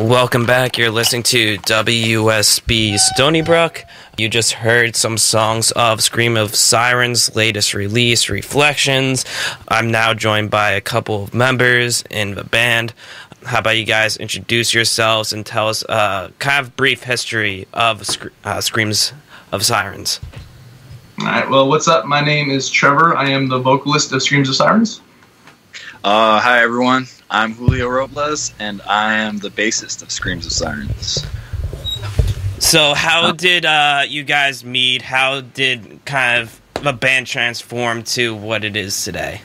Welcome back. You're listening to WSB Stony Brook. You just heard some songs of Scream of Syrens' latest release, Reflections. I'm now joined by a couple of members in the band. How about you guys introduce yourselves and tell us a kind of brief history of Screams of Syrens? All right, well, what's up? My name is Trevor. I am the vocalist of Screams of Syrens. Hi, everyone. I'm Julio Robles, and I am the bassist of Screams of Syrens. So how did you guys meet? How did kind of the band transform to what it is today?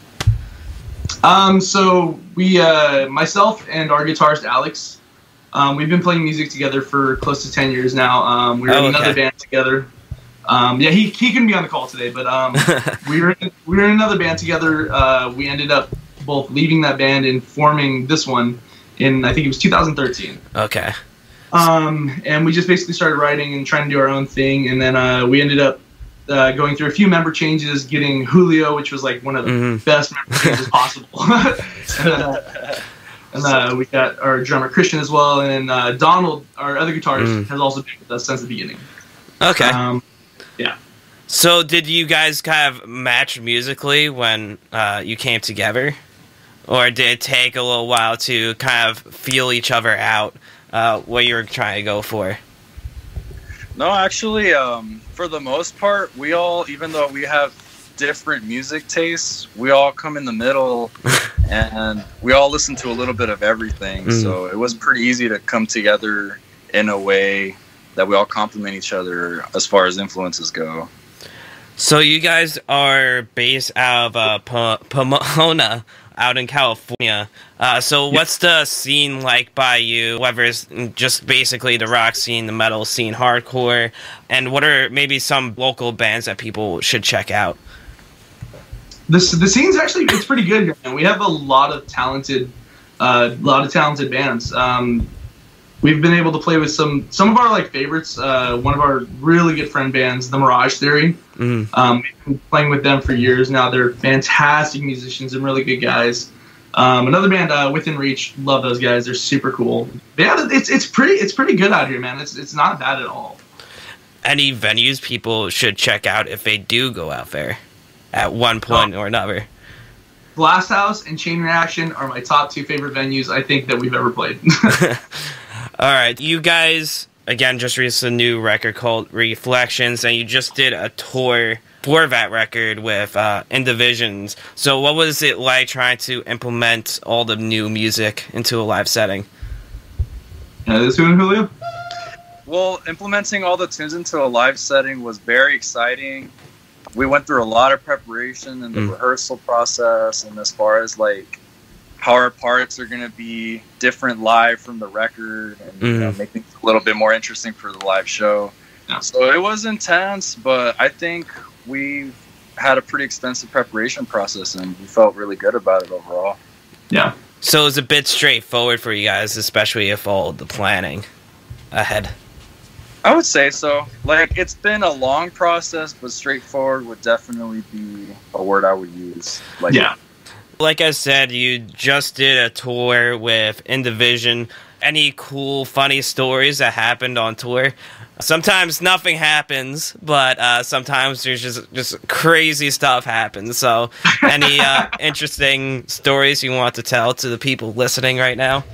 So we, myself and our guitarist Alex, we've been playing music together for close to 10 years now. We were in another band together. Yeah, he couldn't be on the call today, but we were in another band together. We ended up both leaving that band and forming this one in, I think it was 2013. Okay. And we just basically started writing and trying to do our own thing, and then we ended up going through a few member changes, getting Julio, which was like one of the best member changes possible. and we got our drummer Christian as well, and then Donald, our other guitarist, has also been with us since the beginning. Okay. Yeah. So did you guys kind of match musically when you came together? Or did it take a little while to kind of feel each other out, what you were trying to go for? No, actually, for the most part, we all, even though we have different music tastes, we all come in the middle, and we all listen to a little bit of everything. So it was pretty easy to come together in a way that we all complement each other as far as influences go. So you guys are based out of Pomona, out in California. So what's the scene like by you, whether it's just basically the rock scene, the metal scene, hardcore, and what are maybe some local bands that people should check out? The scene's actually, it's pretty good here, man. We have a lot of talented bands. We've been able to play with some of our favorites. One of our really good friend bands, the Mirage Theory. We've been playing with them for years now. They're fantastic musicians and really good guys. Another band, Within Reach, love those guys. They're super cool. Yeah, it's pretty good out here, man. It's not bad at all. Any venues people should check out if they do go out there at one point or another? Blast House and Chain Reaction are my top two favorite venues I think that we've ever played. All right, you guys, again, just released a new record called Reflections, and you just did a tour for that record with Indivisions. So what was it like trying to implement all the new music into a live setting? This one, Julio? Well, implementing all the tunes into a live setting was very exciting. We went through a lot of preparation in the rehearsal process, and as far as how our parts are going to be different live from the record and make things a little bit more interesting for the live show. Yeah. So it was intense, but I think we had a pretty extensive preparation process, and we felt really good about it overall. Yeah. So it was a bit straightforward for you guys, especially if all the planning ahead. I would say so. It's been a long process, but straightforward would definitely be a word I would use. Yeah. Like I said, you just did a tour with Indivision. Any cool, funny stories that happened on tour? Sometimes nothing happens, but sometimes there's just crazy stuff happens. So any interesting stories you want to tell to the people listening right now?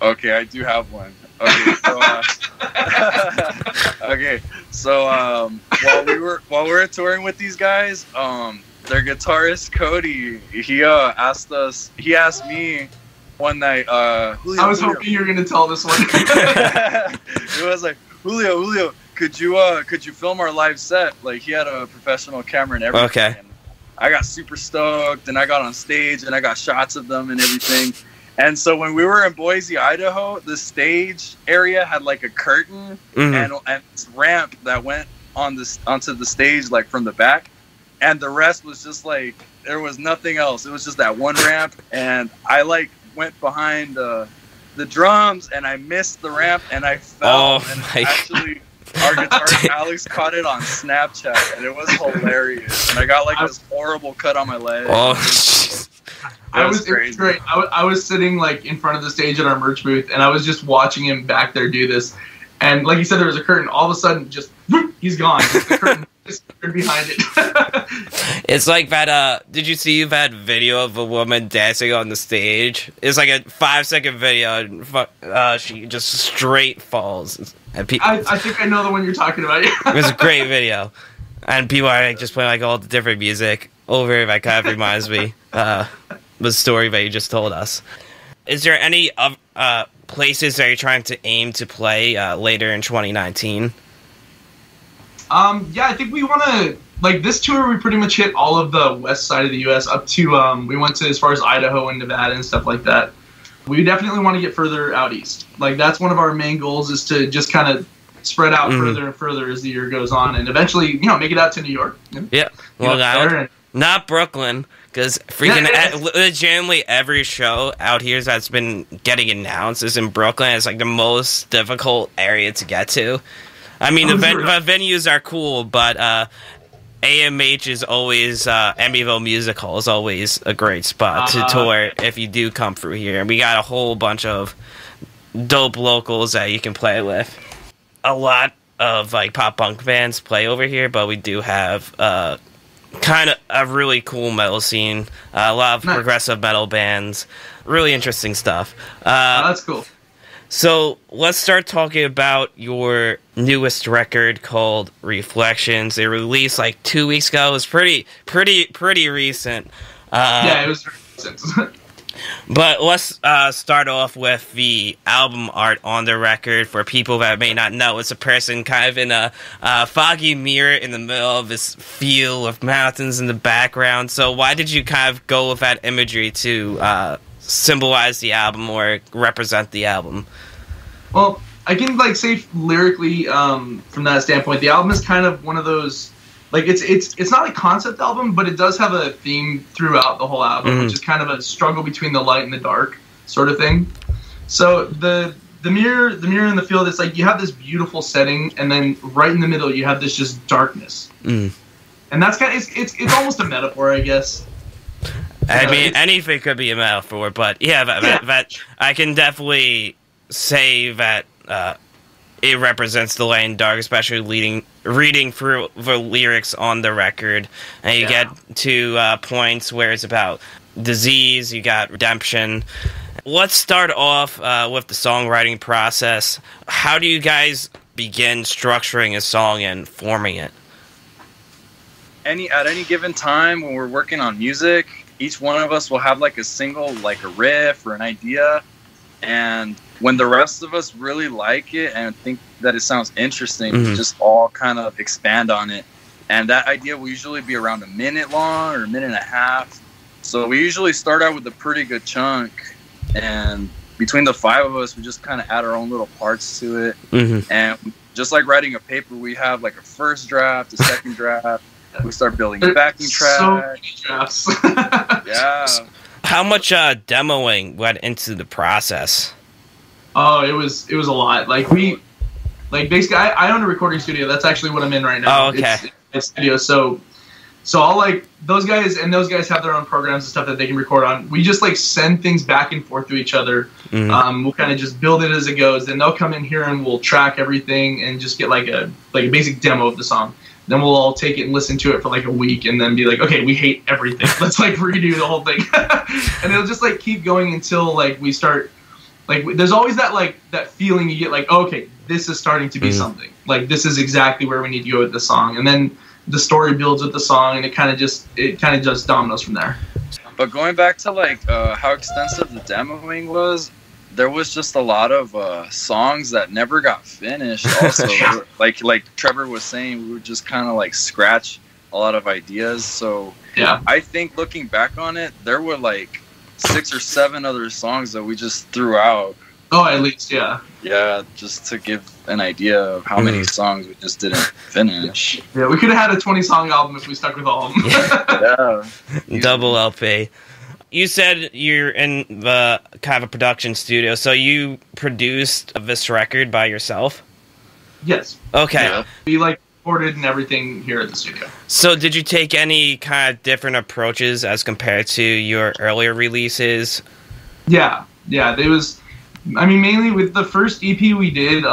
Okay, I do have one. Okay, so while we were touring with these guys, their guitarist Cody, he asked me one night, Julio, I was hoping you were gonna tell this one. It was like, Julio, could you film our live set? He had a professional camera and everything. Okay. And I got super stoked, and I got on stage and I got shots of them and everything. And so when we were in Boise, Idaho, the stage area had a curtain and this ramp that went onto the stage from the back, and the rest was just there was nothing else. It was just that one ramp, and I went behind the drums and I missed the ramp and I fell. Actually, our guitarist Alex caught it on Snapchat, and it was hilarious. And I got this horrible cut on my leg. Oh, It was great. I was sitting like in front of the stage at our merch booth, and I was just watching him back there do this. And like you said, there was a curtain. All of a sudden, just whoop, he's gone. Just the curtain disappeared behind it. It's like that. Did you see that video of a woman dancing on the stage? It's like a 5-second video, and she just straight falls. And I think I know the one you're talking about. It was a great video, and people are like, just playing like all the different music over. That kind of reminds me the story that you just told us. Is there any places that you're trying to aim to play later in 2019? Yeah, I think we want to, like, this tour, we pretty much hit all of the west side of the U.S. up to, we went to as far as Idaho and Nevada and stuff like that. We definitely want to get further out east. Like, that's one of our main goals, is to just kind of spread out further and further as the year goes on, and eventually, make it out to New York. Yeah, well, not Brooklyn, because freaking legitimately every show out here that's been getting announced is in Brooklyn. It's like the most difficult area to get to. I mean, the venues are cool, but AMH is always, Emmyville Music Hall is always a great spot to tour if you do come through here. And we got a whole bunch of dope locals that you can play with. A lot of like pop punk bands play over here, but we do have kind of a really cool metal scene. A lot of progressive metal bands. Really interesting stuff. That's cool. So let's start talking about your newest record called Reflections. It released like 2 weeks ago. It was pretty recent. Yeah, it was recent. But let's start off with the album art on the record. For people that may not know, it's a person kind of in a foggy mirror in the middle of this field of mountains in the background. So why did you kind of go with that imagery to symbolize the album or represent the album? Well, I can like say lyrically from that standpoint, the album is kind of one of those, like, it's not a concept album, but it does have a theme throughout the whole album, which is kind of a struggle between the light and the dark sort of thing. So the mirror in the field, it's like you have this beautiful setting, and then right in the middle you have this just darkness, and that's kind of it's almost a metaphor, I guess. I mean, anything could be a metaphor, but yeah, that I can definitely say that it represents the light and dark, especially reading through the lyrics on the record, and you get to points where it's about disease, you got redemption. Let's start off with the songwriting process. How do you guys begin structuring a song and forming it? At any given time when we're working on music, each one of us will have like a single, like a riff or an idea, and when the rest of us really like it and think that it sounds interesting, we just all kind of expand on it. And that idea will usually be around a minute long or a minute and a half. So we usually start out with a pretty good chunk, and between the 5 of us, we just kind of add our own little parts to it. And just like writing a paper, we have like a first draft, a second draft. We start building a backing track. So many drafts. Yeah. How much demoing went into the process? Oh, it was a lot. Basically, I own a recording studio. That's actually what I'm in right now. Oh, okay. It's studio. So I'll like those guys have their own programs and stuff that they can record on. We just like send things back and forth to each other. We'll kind of just build it as it goes. Then they'll come in here and we'll track everything and just get like a basic demo of the song. Then we'll all take it and listen to it for like a week, and then be like, okay, we hate everything. Let's like redo the whole thing. And it'll just like keep going until like we start. Like, there's always that feeling you get, like, oh, okay, this is starting to be something. Like, this is exactly where we need to go with the song. And then the story builds with the song, and it kind of just dominoes from there. But going back to like how extensive the demoing was, there was just a lot of songs that never got finished. Also, like Trevor was saying, we would just kind of like scratch a lot of ideas. So yeah, I think looking back on it, there were like 6 or 7 other songs that we just threw out. Oh, at least, yeah. Yeah, just to give an idea of how many songs we just didn't finish. Yeah, we could have had a 20-song album if we stuck with all of them. Yeah. Double LP. You said you're in the kind of a production studio, so you produced this record by yourself? Yes. Okay. Yeah. We recorded and everything here at the studio. So did you take any kind of different approaches as compared to your earlier releases? Yeah, it was, I mean, mainly with the first EP we did,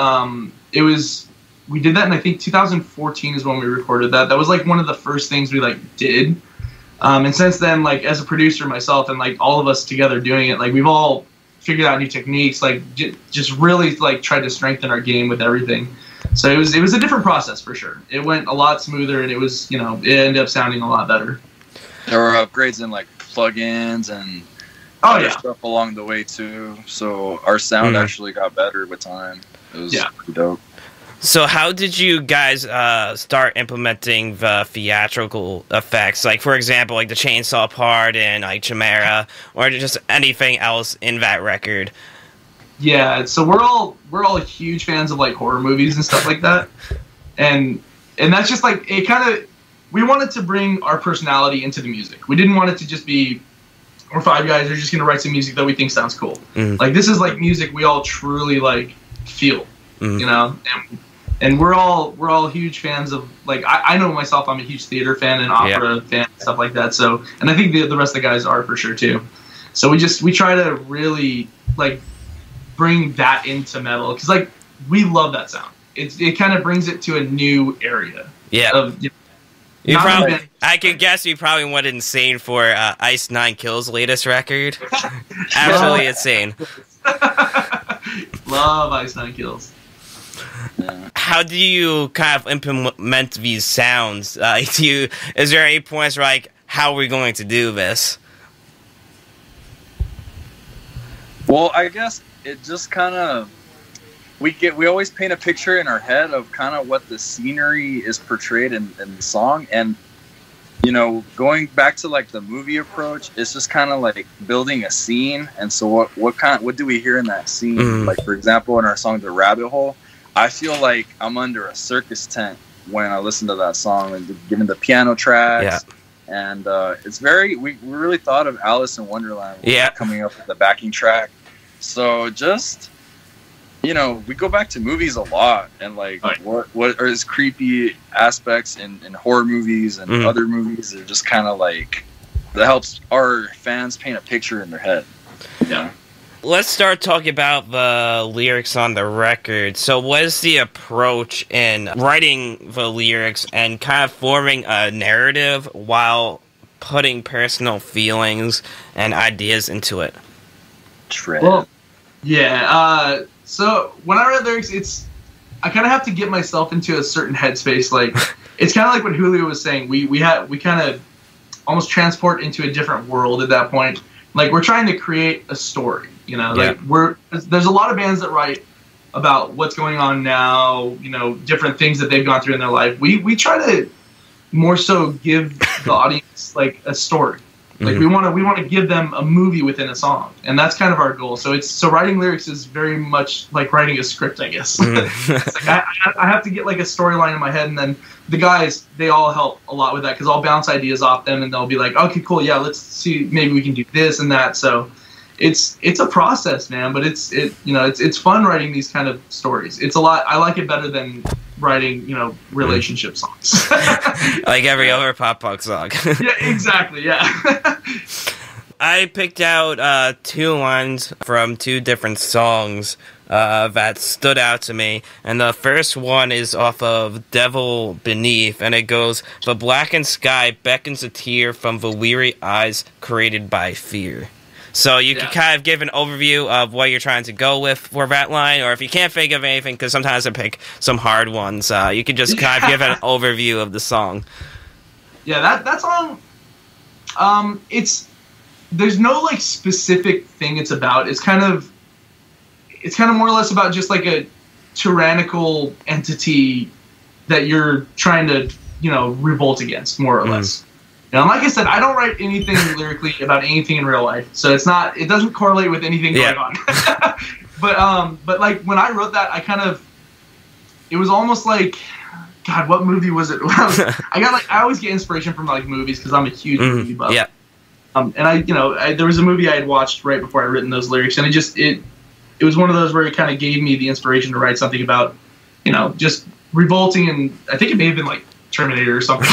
we did that in, I think, 2014 is when we recorded that. That was, like, one of the first things we, like, did. And since then, like, as a producer myself and, like, all of us together doing it, like, we've all figured out new techniques, like, just really, like, tried to strengthen our game with everything. So it was a different process for sure. It went a lot smoother, and it was, it ended up sounding a lot better. There were upgrades in, like, plugins and stuff along the way, too. So our sound actually got better with time. It was pretty dope. So how did you guys start implementing the theatrical effects? Like, for example, like the chainsaw part and like Chimera, or just anything else in that record? Yeah, so we're all huge fans of like horror movies and stuff like that, and that's just like it kind of. We wanted to bring our personality into the music. We didn't want it to just be we're five guys who are just gonna write some music that we think sounds cool. Like this is like music we all truly like feel, and we're all huge fans of like I know myself, I'm a huge theater fan and opera fan and stuff like that. So, and I think the rest of the guys are for sure too. So we try to really like bring that into metal because like we love that sound. It kind of brings it to a new area. Yeah. Of, I can guess you probably went insane for Ice Nine Kills' latest record. Absolutely insane. Love Ice Nine Kills. How do you kind of implement these sounds? Is there any points where, like, how are we going to do this? Well, I guess it just kind of we always paint a picture in our head of kind of what the scenery is portrayed in the song, and going back to like the movie approach, it's just kind of like building a scene. And so what do we hear in that scene? Like for example, in our song "The Rabbit Hole," I feel like I'm under a circus tent when I listen to that song, and given the piano tracks. Yeah. And it's we really thought of Alice in Wonderland coming up with the backing track. So just, we go back to movies a lot, and like what are his creepy aspects in horror movies and other movies are just kind of like, that helps our fans paint a picture in their head. Yeah. Let's start talking about the lyrics on the record. So what is the approach in writing the lyrics and kind of forming a narrative while putting personal feelings and ideas into it? Well, yeah. So when I write lyrics, I kind of have to get myself into a certain headspace. Like it's kind of like what Julio was saying. We kind of almost transport into a different world at that point. Like we're trying to create a story. Like there's a lot of bands that write about what's going on now, different things that they've gone through in their life. We try to more so give the audience like a story. Like we want to give them a movie within a song, and that's kind of our goal. So writing lyrics is very much like writing a script, I guess. It's like I have to get like a storyline in my head, and then the guys, they all help a lot with that because I'll bounce ideas off them, and they'll be like, okay, cool, yeah, let's see, maybe we can do this and that. So it's a process, man, but it's fun writing these kind of stories. It's a lot. I like it better than writing, relationship songs. Like every other pop punk song. Yeah, exactly. Yeah. I picked out 2 lines from 2 different songs that stood out to me, and the first one is off of Devil Beneath, and it goes, "The blackened sky beckons a tear from the weary eyes created by fear." So you can kind of give an overview of what you're trying to go with for that line, or if you can't think of anything, because sometimes I pick some hard ones, you can just kind of give an overview of the song. Yeah, that song, there's no like specific thing it's about. It's kind of more or less about just like a tyrannical entity that you're trying to, revolt against, more or less. And like I said, I don't write anything lyrically about anything in real life, so it doesn't correlate with anything going on. But like when I wrote that, it was almost like, God, what movie was it? I always get inspiration from like movies because I'm a huge movie buff. Yeah. And there was a movie I had watched right before I'd written those lyrics, and it was one of those where it kind of gave me the inspiration to write something about, just revolting, and I think it may have been like Terminator or something.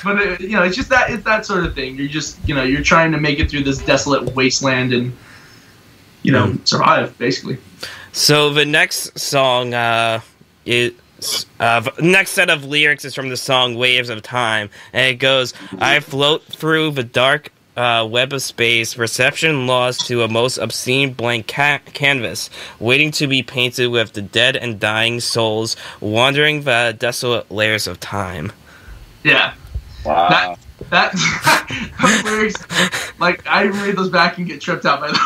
But it's just it's that sort of thing. You're just you're trying to make it through this desolate wasteland and survive basically. So the next song next set of lyrics is from the song Waves of Time, and it goes, I float through the dark web of space, perception lost to a most obscene blank canvas, waiting to be painted with the dead and dying souls, wandering the desolate layers of time. Yeah. Wow. That those lyrics, like, I read those back and get tripped out by those.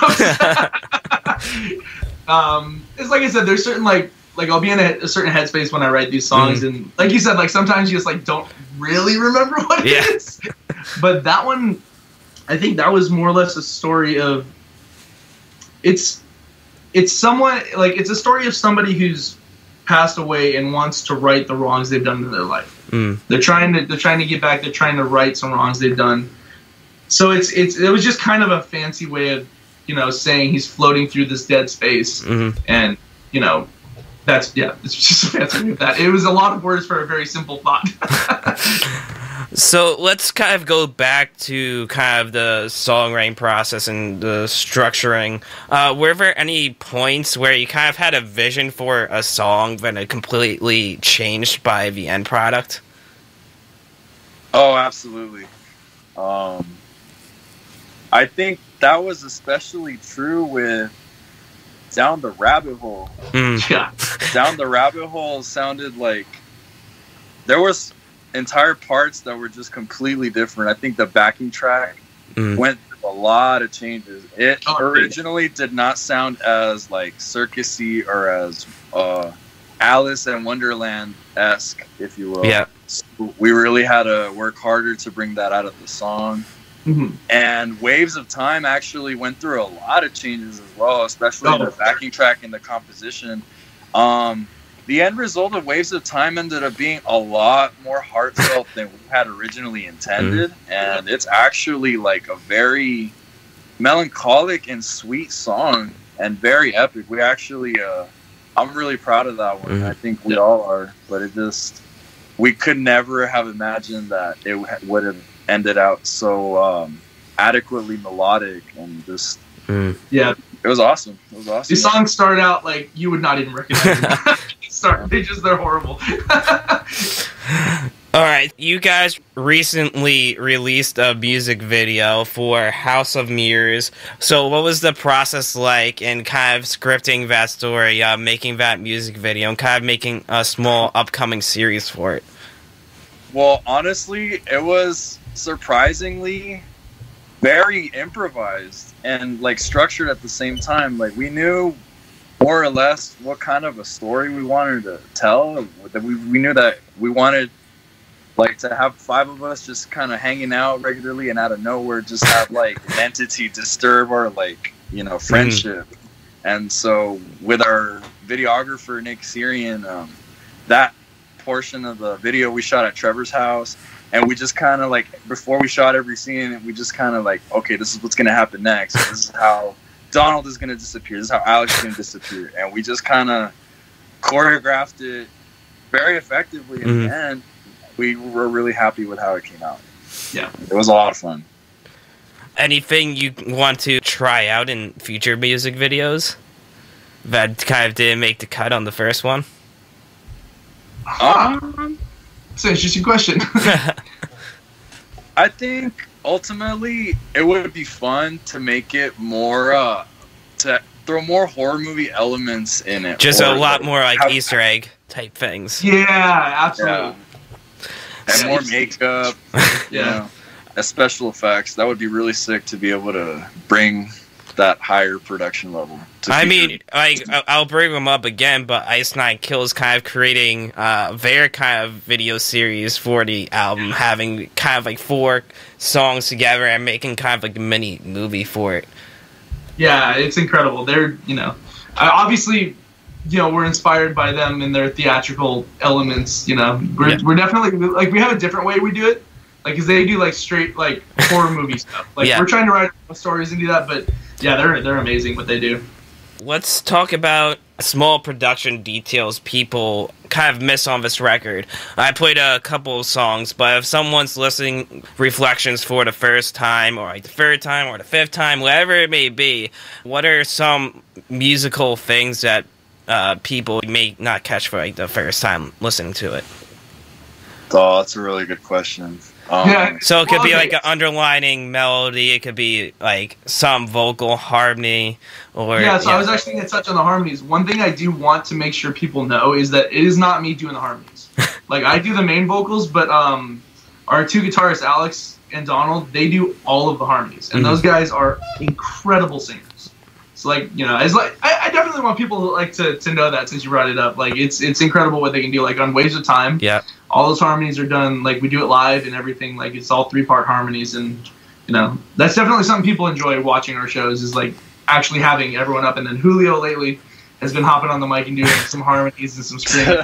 It's like I said, there's certain like I'll be in a certain headspace when I write these songs, and like you said, like sometimes you just like don't really remember what it is. But that one, I think that was more or less a story of it's somewhat like it's a story of somebody who's passed away and wants to right the wrongs they've done in their life. They're trying to get back. They're trying to right some wrongs they've done. So it was just kind of a fancy way of saying he's floating through this dead space, and it's just a fancy way of that. It was a lot of words for a very simple thought. So let's kind of go back to kind of the songwriting process and the structuring. Were there any points where you kind of had a vision for a song that it completely changed by the end product? Oh, absolutely. I think that was especially true with Down the Rabbit Hole. Yeah. Down the Rabbit Hole sounded like there was entire parts that were just completely different. I think the backing track went through a lot of changes. It originally did not sound as like circusy or as Alice in Wonderland-esque, if you will. Yeah. So we really had to work harder to bring that out of the song. And Waves of Time actually went through a lot of changes as well, especially in the backing track and the composition. The end result of Waves of Time ended up being a lot more heartfelt than we had originally intended. And it's actually like a very melancholic and sweet song and very epic. We actually, I'm really proud of that one. I think we all are. But we could never have imagined that it would have ended out so adequately melodic and just... It was awesome. These songs start out like you would not even recognize them. They're horrible. Alright, you guys recently released a music video for House of Mirrors. So what was the process like in kind of scripting that story, making that music video, and kind of making a small upcoming series for it? Well, honestly, it was surprisingly very improvised and like structured at the same time. Like we knew more or less what kind of a story we wanted to tell. That we knew that we wanted like to have 5 of us just kind of hanging out regularly, and out of nowhere just have like an entity disturb our like friendship. And so with our videographer Nick Syrian, that portion of the video we shot at Trevor's house. And we just kind of like, before we shot every scene, we just kind of like, okay, this is what's going to happen next. This is how Donald is going to disappear. This is how Alex is going to disappear. And we just kind of choreographed it very effectively. In the end, we were really happy with how it came out. Yeah, it was a lot of fun. Anything you want to try out in future music videos that kind of didn't make the cut on the first one? It's an interesting question. I think ultimately it would be fun to make it more, to throw more horror movie elements in it. Just a lot more like Easter egg type things. Yeah, absolutely. Yeah. And more makeup, special effects. That would be really sick to be able to bring that higher production level. I mean, like, I'll bring them up again, but Ice Nine Kills kind of creating their kind of video series for the album, having kind of like 4 songs together and making kind of like a mini movie for it. Yeah, it's incredible. They're, obviously, we're inspired by them and their theatrical elements. We're definitely like, we have a different way we do it, like, because they do like straight like horror movie stuff. Like we're trying to write stories and do that, but yeah, they're amazing what they do. Let's talk about small production details people kind of miss on this record. I played a couple of songs, but if someone's listening Reflections for the first time, or like the third time, or the fifth time, whatever it may be, what are some musical things that people may not catch for like the first time listening to it? Oh, that's a really good question. So it could be like an underlining melody, it could be like some vocal harmony, or I was actually going to touch on the harmonies. One thing I do want to make sure people know is that it is not me doing the harmonies. Like, I do the main vocals, but our two guitarists, Alex and Donald, they do all of the harmonies, and those guys are incredible singers. So, like, you know, it's like I definitely want people like to know that, since you brought it up. Like, it's incredible what they can do. Like, on Waves of Time, all those harmonies are done, like, we do it live and everything. Like, it's all 3-part harmonies, and, you know, that's definitely something people enjoy watching our shows, is, like, actually having everyone up. And then Julio lately has been hopping on the mic and doing some harmonies and some screaming.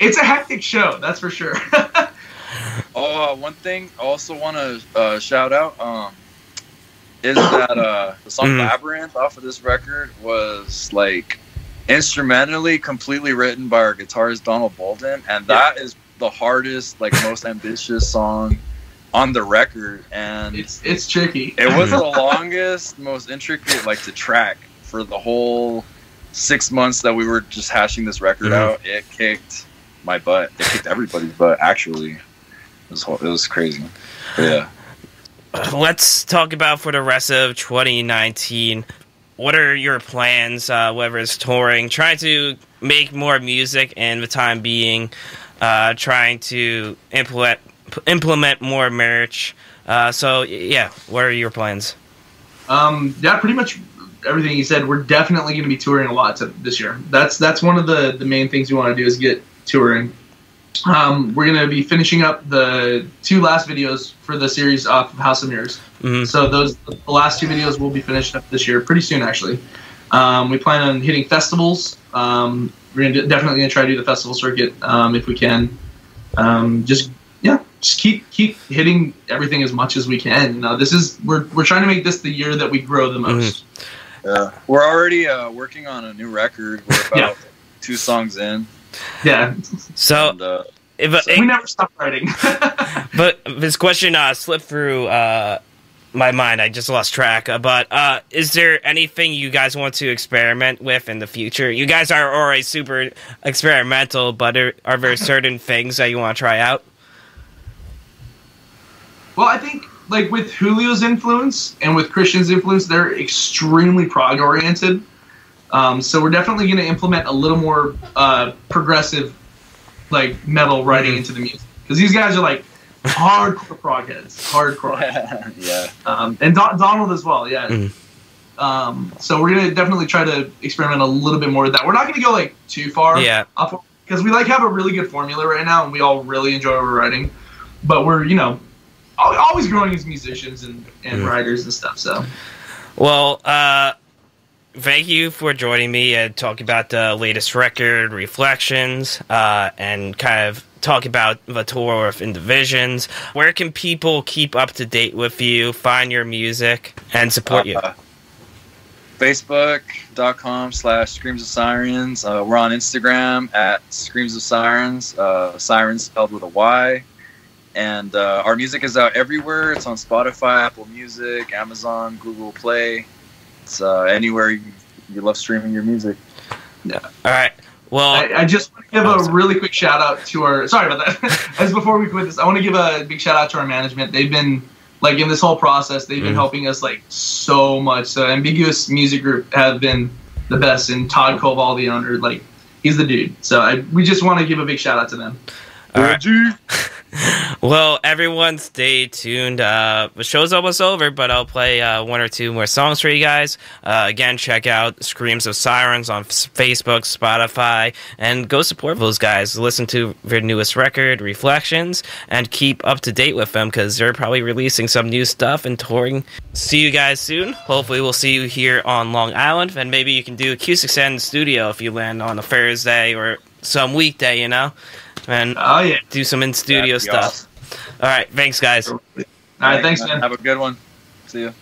It's a hectic show, that's for sure. One thing I also want to shout out is that the song Labyrinth off of this record was, like, instrumentally completely written by our guitarist Donald Bolden, and that is the hardest, like, most ambitious song on the record, and it's tricky. It was the longest, most intricate, like, to track for the whole 6 months that we were just hashing this record out. It kicked my butt. It kicked everybody's butt, actually. It was crazy. But yeah. Let's talk about for the rest of 2019. What are your plans, whether it's touring, trying to make more music in the time being, trying to implement more merch? So, yeah, what are your plans? Pretty much everything you said. We're definitely going to be touring a lot this year. That's one of the main things we want to do, is get touring. We're going to be finishing up the 2 last videos for the series off of House of Mirrors. So the last 2 videos will be finished up this year, pretty soon actually. We plan on hitting festivals. We're definitely going to try to do the festival circuit if we can. Just keep hitting everything as much as we can. You know, we're trying to make this the year that we grow the most. Yeah, we're already working on a new record. We're about 2 songs in. Yeah. So, we never stop writing. But this question slipped through my mind. I just lost track. But is there anything you guys want to experiment with in the future? You guys are already super experimental, but are there certain things that you want to try out? Well, I think, like, with Julio's influence and with Christian's influence, they're extremely prog-oriented. So we're definitely going to implement a little more progressive, like, metal writing into the music, because these guys are, like, hardcore prog heads, hardcore. And Donald as well, so we're going to definitely try to experiment a little bit more with that. We're not going to go, like, too far, up, because we, like, have a really good formula right now, and we all really enjoy what we're writing. But we're, you know, always growing as musicians and writers and stuff. So, well, thank you for joining me and talk about the latest record, Reflections, and kind of talk about the tour within Divisions. Where can people keep up to date with you, find your music, and support you? Facebook.com/Screams of Syrens. We're on Instagram at Screams of Syrens, Sirens spelled with a Y. And our music is out everywhere. It's on Spotify, Apple Music, Amazon, Google Play. It's anywhere you love streaming your music. Yeah. All right. Well, I just want to give a really quick shout out to our. Sorry about that. As before we quit this, I want to give a big shout out to our management. They've been, like, in this whole process, they've been helping us, like, so much. So Ambiguous Music Group have been the best, and Todd Koval, the owner, like, he's the dude. So we just want to give a big shout out to them. All right. Well, everyone, stay tuned. The show's almost over, but I'll play 1 or 2 more songs for you guys. Again, check out Screams of Syrens on Facebook, Spotify, and go support those guys. Listen to their newest record, Reflections, and keep up to date with them, because they're probably releasing some new stuff and touring. See you guys soon. Hopefully we'll see you here on Long Island, and maybe you can do Acoustic Set in the studio if you land on a Thursday or some weekday, you know? And do some in-studio stuff. Awesome. All right, thanks, guys. All right, thanks, man. Have a good one. See you.